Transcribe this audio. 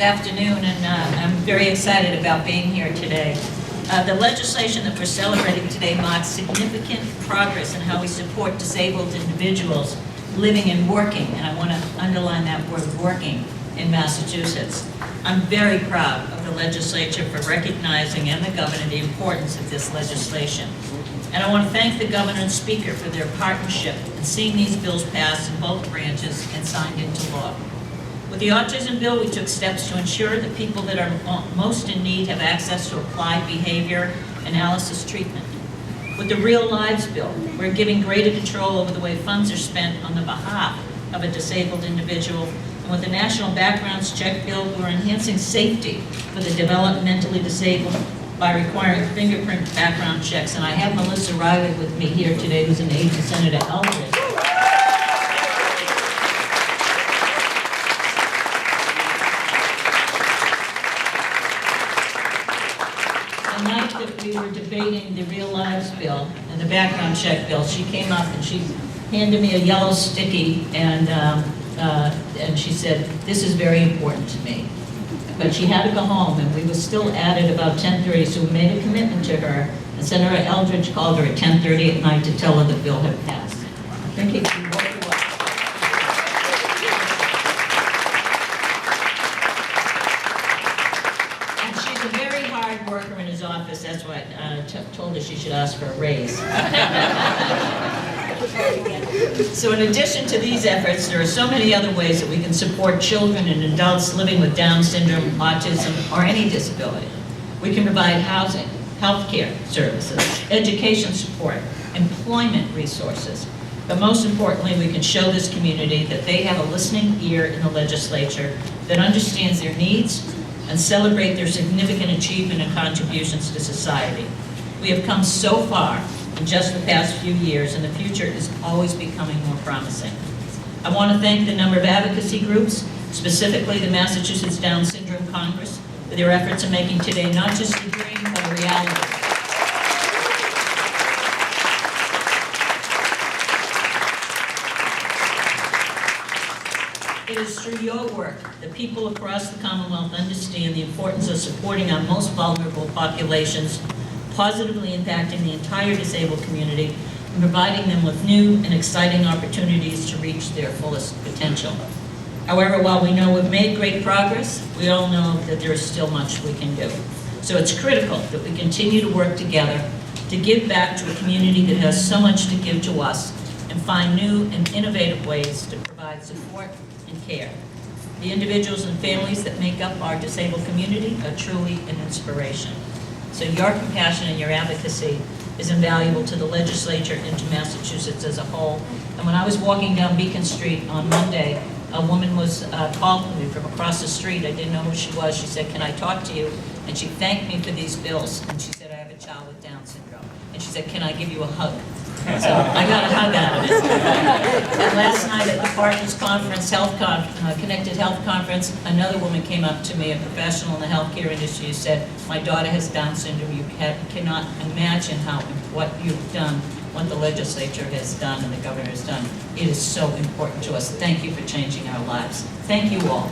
Good afternoon, and I'm very excited about being here today. The legislation that we're celebrating today marks significant progress in how we support disabled individuals living and working, and I want to underline that word working, in Massachusetts. I'm very proud of the legislature for recognizing and the governor the importance of this legislation. And I want to thank the governor and speaker for their partnership in seeing these bills passed in both branches and signed into law. With the autism bill, we took steps to ensure that people that are most in need have access to applied behavior analysis treatment. With the Real Lives bill, we're giving greater control over the way funds are spent on the behalf of a disabled individual. And with the National Backgrounds Check bill, we're enhancing safety for the developmentally disabled by requiring fingerprint background checks. And I have Melissa Riley with me here today, who's an aide to Senator Eldridge. The night that we were debating the Real Lives bill and the background check bill, she came up and she handed me a yellow sticky and she said, "This is very important to me." But she had to go home, and we were still at it about 10:30, so we made a commitment to her, and Senator Eldridge called her at 10:30 at night to tell her the bill had passed. I think it can work well. And she's a very hard worker in his office. That's why I told her she should ask for a raise. So in addition to these efforts, there are so many other ways that we can support children and adults living with Down syndrome, autism, or any disability. We can provide housing, healthcare services, education support, employment resources. But most importantly, we can show this community that they have a listening ear in the legislature that understands their needs and celebrate their significant achievement and contributions to society. We have come so far in just the past few years, and the future is always becoming more promising. I want to thank the number of advocacy groups, specifically the Massachusetts Down Syndrome Congress, for their efforts in making today not just a dream, but a reality. It is through your work that people across the Commonwealth understand the importance of supporting our most vulnerable populations, positively impacting the entire disabled community and providing them with new and exciting opportunities to reach their fullest potential. However, while we know we've made great progress, we all know that there is still much we can do. So it's critical that we continue to work together to give back to a community that has so much to give to us and find new and innovative ways to provide support and care. The individuals and families that make up our disabled community are truly an inspiration. So your compassion and your advocacy is invaluable to the legislature and to Massachusetts as a whole. And when I was walking down Beacon Street on Monday, a woman was called me from across the street. I didn't know who she was. She said, "Can I talk to you?" And she thanked me for these bills. And she said, "I have a child with Down syndrome." And she said, "Can I give you a hug?" So I got a hug out of it. And last night at the Partners Conference, Connected Health Conference, another woman came up to me, a professional in the healthcare industry, who said, "My daughter has Down syndrome. You cannot imagine what you've done, what the legislature has done and the governor has done. It is so important to us. Thank you for changing our lives." Thank you all.